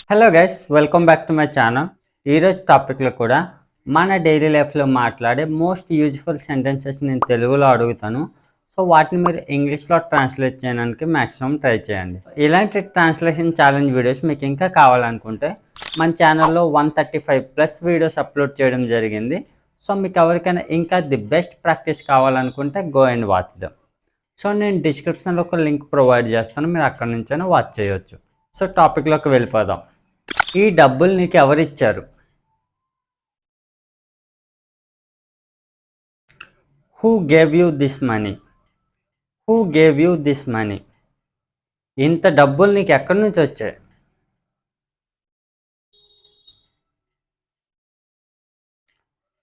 Hello guys, welcome back to my channel. ఈరోజు టాపిక్లో కూడా మన డైలీ లైఫ్లో మాట్లాడే మోస్ట్ యూజ్ఫుల్ సెంటెన్సెస్ నేను తెలుగులో అడుగుతాను. సో వాటిని మీరు ఇంగ్లీష్లో ట్రాన్స్లేట్ చేయడానికి మ్యాక్సిమం ట్రై చేయండి. ఇలాంటి ట్రాన్స్లేషన్ ఛాలెంజ్ వీడియోస్ మీకు ఇంకా కావాలనుకుంటే మన ఛానల్లో 135+ వీడియోస్ అప్లోడ్ చేయడం జరిగింది. సో మీకు ఎవరికైనా ఇంకా ది బెస్ట్ ప్రాక్టీస్ కావాలనుకుంటే go and watch dum. So నేను డిస్క్రిప్షన్లో ఒక లింక్ ప్రొవైడ్ చేస్తాను, మీరు అక్కడ నుంచైనా వాచ్ చేయొచ్చు. సో టాపిక్లోకి వెళ్ళిపోదాం. ఈ డబ్బులు నీకు ఎవరిచ్చారు? Who gave you this money? Who gave you this money? ఇంత డబ్బులు నీకు ఎక్కడి నుంచి వచ్చాయి?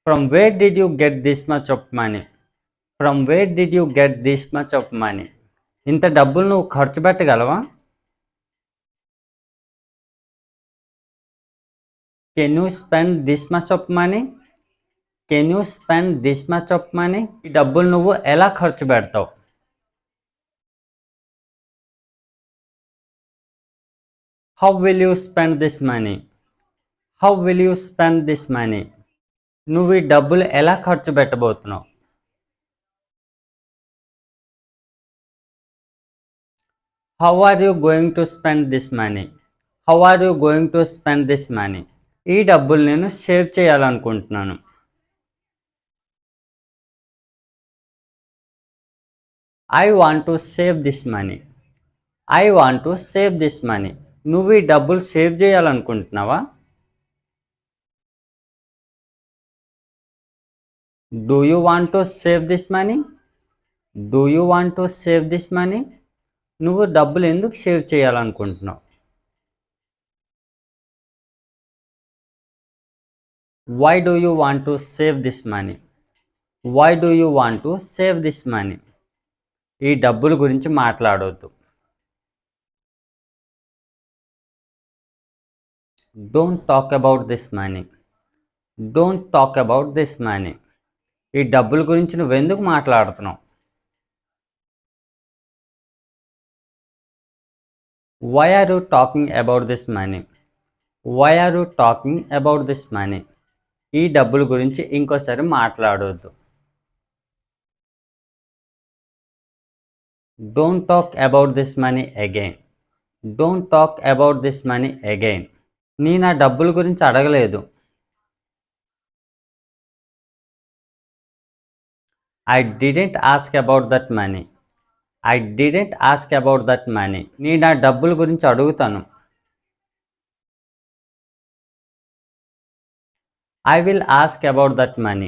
From where did you get this much of money? From where did you get this much of money? ఇంత డబ్బులు నువ్వు ఖర్చు పెట్టగలవా? Can you spend this much of money? Can you spend this much of money? ఈ డబ్బులు నువ్వు ఎలా ఖర్చు పెడతావు? How will you spend this money? How will you spend this money? నువ్వు ఈ డబ్బులు ఎలా ఖర్చు పెట్టబోతున్నావు? How are you going to spend this money? How are you going to spend this money? ఈ డబ్బులు నేను సేవ్ చేయాలనుకుంటున్నాను. I want to save this money. I want to save this money. నువ్వు ఈ డబ్బులు సేవ్ చేయాలనుకుంటున్నావా? Do you want to save this money? Do you want to save this money? నువ్వు డబ్బులు ఎందుకు సేవ్ చేయాలనుకుంటున్నావు? Why do you want to save this money? Why do you want to save this money? ఈ డబ్బుల గురించి మాట్లాడవద్దు. Don't talk about this money. Don't talk about this money. ఈ డబ్బుల గురించి నువ్వెందుకు మాట్లాడుతున్నావు? Why are you talking about this money? Why are you talking about this money? ఈ డబ్బుల గురించి ఇంకోసారి మాట్లాడవద్దు. Don't talk about this money again. Don't talk about this money again. నేను ఆ డబ్బుల గురించి అడగలేదు. I didn't ask about that money. I didn't ask about that money. నేను ఆ డబ్బుల గురించి అడుగుతాను. I will ask about that money.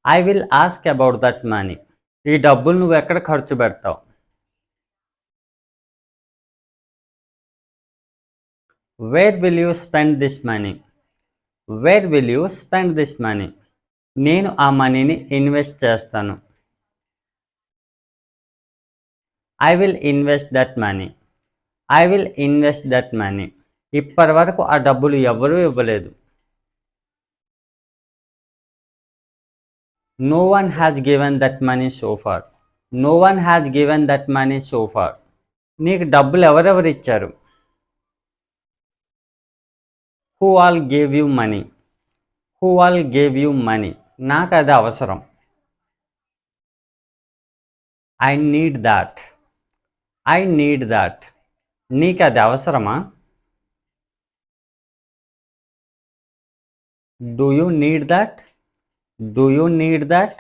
I will ask about that money. ఈ డబ్బులు నువ్వు ఎక్కడ ఖర్చు పెడతావు? Where will you spend this money? Where will you spend this money? నేను ఆ మనీని ఇన్వెస్ట్ చేస్తాను. I will invest that money. I will invest that money. ఇప్పటి వరకు ఆ డబ్బులు ఎవరూ ఇవ్వలేదు. No one has given that money so far. No one has given that money so far. నీకు డబ్బులు ఎవరెవరు ఇచ్చారు? Who all gave you money? Who all gave you money? నాకు అది అవసరం. I need that. I need that. నీకు అది అవసరమా? Do you need that? Do you need that?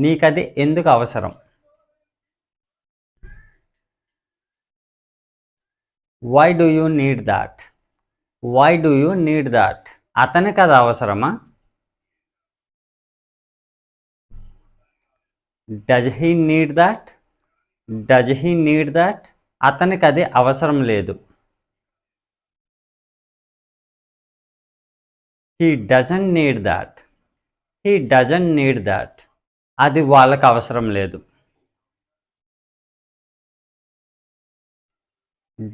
నీకు అది ఎందుకు అవసరం? Why do you need that? Why do you need that? అతనికి అది అవసరమా? Does he need that? Does he need that? అతనికి అది అవసరం లేదు. He doesn't need that. He doesn't need that. అది వాళ్ళకి అవసరం లేదు.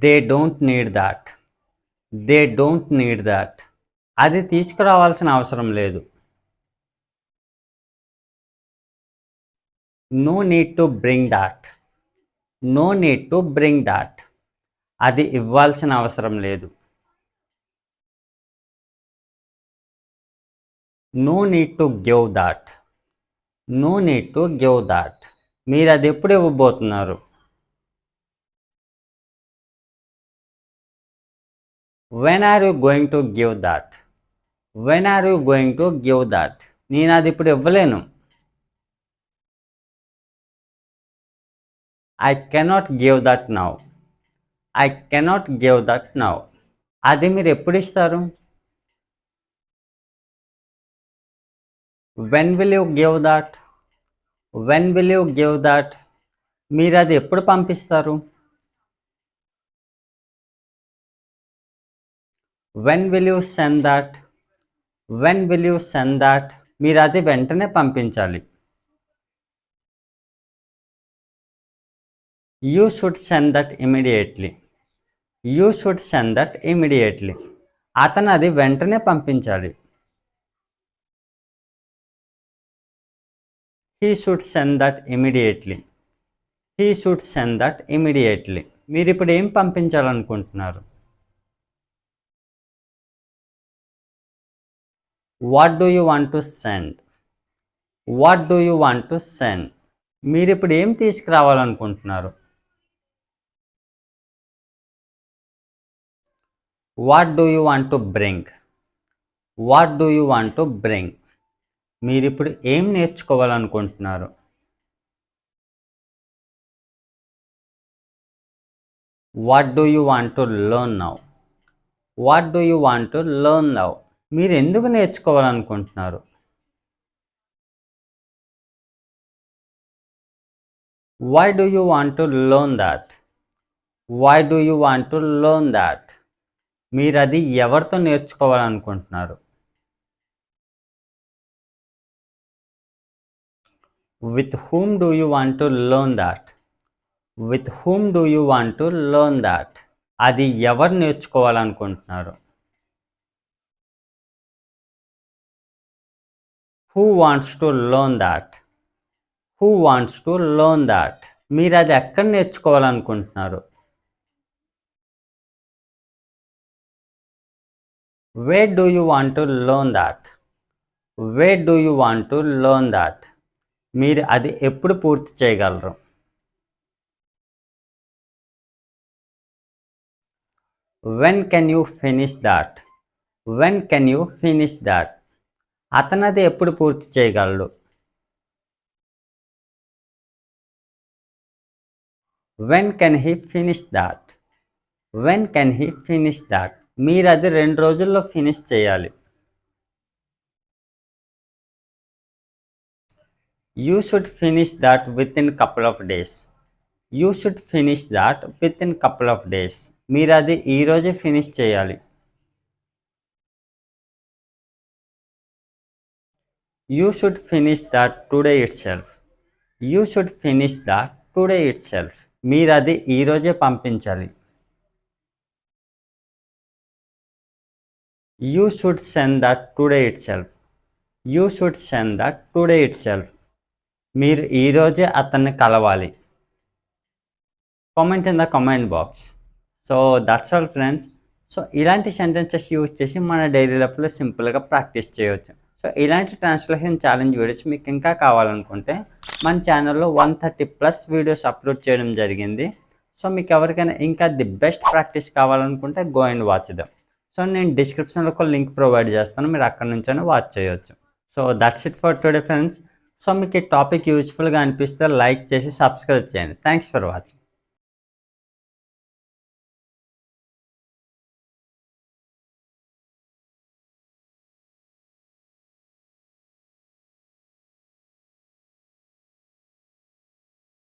They don't need that. They don't need that. అది తీసుకురావాల్సిన అవసరం లేదు. No need to bring that. No need to bring that. అది ఇవ్వాల్సిన అవసరం లేదు. No need to give that. No need to give that. మీరు అది ఎప్పుడు ఇవ్వబోతున్నారు? When are you going to give that. When are you going to give that. నేను అది ఇప్పుడు ఇవ్వలేను. I cannot give that now. I cannot give that now. అది మీరు ఎప్పుడు ఇస్తారు? When will you give that. When will you give that. మీరు అది ఎప్పుడు పంపిస్తారు? When will you send that. When will you send that. మీరు అది వెంటనే పంపించాలి. You should send that immediately. You should send that immediately. అతను అది వెంటనే పంపించాలి. He should send that immediately. He should send that immediately. మీరు ఇప్పుడు ఏం పంపించాలనుకుంటున్నారు? What do you want to send. What do you want to send. మీరు ఇప్పుడు ఏం తీసుకురావాలనుకుంటున్నారు? What do you want to bring. What do you want to bring. మీరు ఇప్పుడు ఏం నేర్చుకోవాలనుకుంటున్నారు? What do you want to learn now. What do you want to learn now. మీరు ఎందుకు నేర్చుకోవాలనుకుంటున్నారు? Why do you want to learn that. Why do you want to learn that. మీరు అది ఎవరితో నేర్చుకోవాలనుకుంటున్నారు? With whom do you want to learn that. With whom do you want to learn that. అది ఎవరు నేర్చుకోవాలనుకుంటున్నారు? Who wants to learn that. Who wants to learn that. మీరు అది ఎక్కడ నేర్చుకోవాలనుకుంటున్నారు? Where do you want to learn that. Where do you want to learn that. మీరు అది ఎప్పుడు పూర్తి చేయగలరు? When can you finish that. When can you finish that. అతను అది ఎప్పుడు పూర్తి చేయగలడు? When can he finish that. When can he finish that. మీరు అది 2 రోజుల్లో ఫినిష్ చేయాలి. You should finish that with in couple of days. You should finish that with in couple of days. మీరు అది ఈరోజే ఫినిష్ చేయాలి. You should finish that today it self. You should finish that today it self. మీరు అది ఈరోజే పంపించాలి. You should send that today it self. You should send that today it self. మీరు ఈరోజే అతన్ని కలవాలి. Comment in the comment box. So that's all friends. So ఇలాంటి sentences use చేసి మన డైలీ లైఫ్లో సింపుల్గా ప్రాక్టీస్ చేయవచ్చు. సో ఇలాంటి ట్రాన్స్లేషన్ ఛాలెంజ్ వీడియోస్ మీకు ఇంకా కావాలనుకుంటే మన ఛానల్లో 130+ వీడియోస్ అప్లోడ్ చేయడం జరిగింది. సో మీకు ఎవరికైనా ఇంకా ది బెస్ట్ ప్రాక్టీస్ కావాలనుకుంటే go and watch them. So నేను డిస్క్రిప్షన్లో ఒక లింక్ ప్రొవైడ్ చేస్తాను, మీరు అక్కడ నుంచైనా వాచ్ చేయవచ్చు. So that's it for today friends. So మీకు ఈ టాపిక్ యూజ్ఫుల్గా అనిపిస్తే లైక్ చేసి సబ్స్క్రైబ్ చేయండి. Thanks for watching.